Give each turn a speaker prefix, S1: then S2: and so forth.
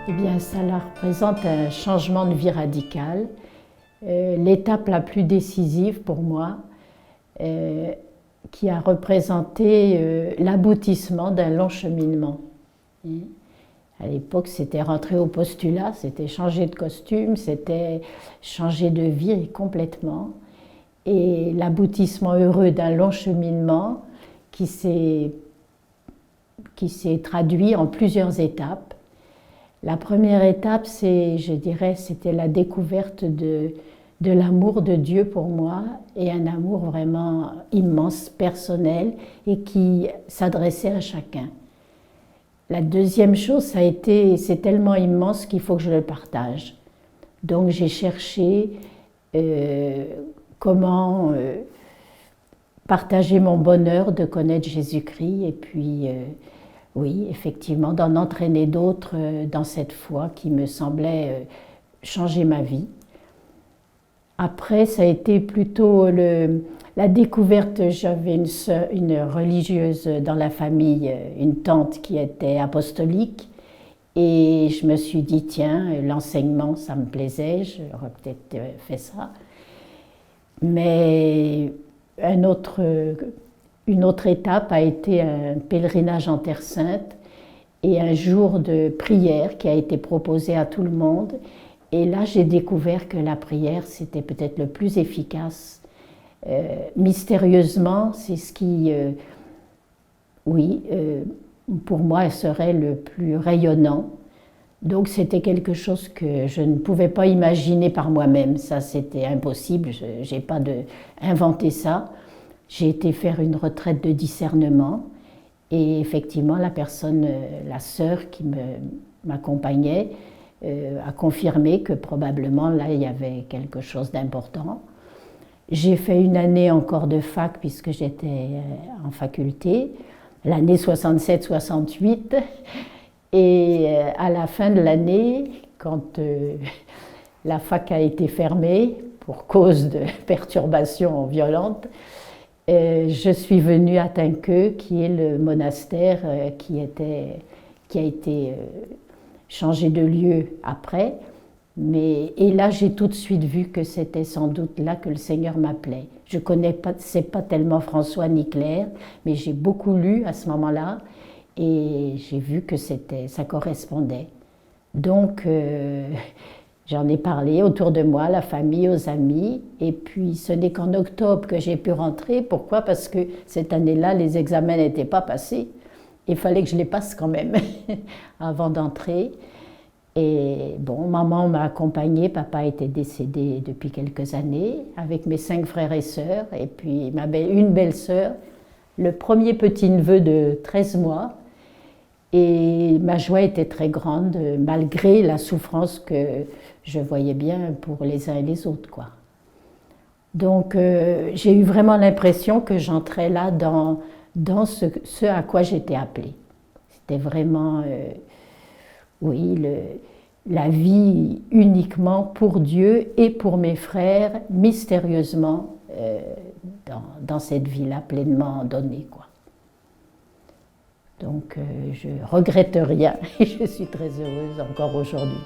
S1: Eh bien, ça représente un changement de vie radical. L'étape la plus décisive pour moi, qui a représenté l'aboutissement d'un long cheminement. À l'époque, c'était rentrer au postulat, c'était changer de costume, c'était changer de vie complètement. Et l'aboutissement heureux d'un long cheminement qui s'est traduit en plusieurs étapes. La première étape, je dirais, c'était la découverte de l'amour de Dieu pour moi, et un amour vraiment immense, personnel, et qui s'adressait à chacun. La deuxième chose, c'est tellement immense qu'il faut que je le partage. Donc j'ai cherché comment partager mon bonheur de connaître Jésus-Christ, et puis oui, effectivement, d'en entraîner d'autres dans cette foi qui me semblait changer ma vie. Après, ça a été plutôt la découverte. J'avais une religieuse dans la famille, une tante qui était apostolique, et je me suis dit, tiens, l'enseignement, ça me plaisait, j'aurais peut-être fait ça. Mais une autre étape a été un pèlerinage en Terre Sainte et un jour de prière qui a été proposé à tout le monde. Et là, j'ai découvert que la prière, c'était peut-être le plus efficace. Mystérieusement, c'est ce qui, pour moi, serait le plus rayonnant. Donc c'était quelque chose que je ne pouvais pas imaginer par moi-même. Ça, c'était impossible, je n'ai pas inventé ça. J'ai été faire une retraite de discernement, et effectivement, la sœur qui m'accompagnait, a confirmé que probablement là il y avait quelque chose d'important. J'ai fait une année encore de fac puisque j'étais en faculté, l'année 67-68, et à la fin de l'année, quand la fac a été fermée pour cause de perturbations violentes, je suis venue à Tinqueux, qui est le monastère qui a été changé de lieu après. Et là, j'ai tout de suite vu que c'était sans doute là que le Seigneur m'appelait. Je connais pas, c'est pas tellement François ni Claire, mais j'ai beaucoup lu à ce moment-là, et j'ai vu que ça correspondait. Donc, j'en ai parlé autour de moi, à la famille, aux amis, et puis ce n'est qu'en octobre que j'ai pu rentrer. Pourquoi? Parce que cette année-là, les examens n'étaient pas passés. Il fallait que je les passe quand même avant d'entrer. Et bon, maman m'a accompagnée, papa était décédé depuis quelques années, avec mes 5 frères et sœurs, et puis une belle-sœur, le premier petit-neveu de 13 mois. Et ma joie était très grande, malgré la souffrance que je voyais bien pour les uns et les autres, quoi. Donc j'ai eu vraiment l'impression que j'entrais là dans ce à quoi j'étais appelée. C'était vraiment, la vie uniquement pour Dieu et pour mes frères, mystérieusement, dans cette vie-là pleinement donnée, quoi. Donc je regrette rien et je suis très heureuse encore aujourd'hui.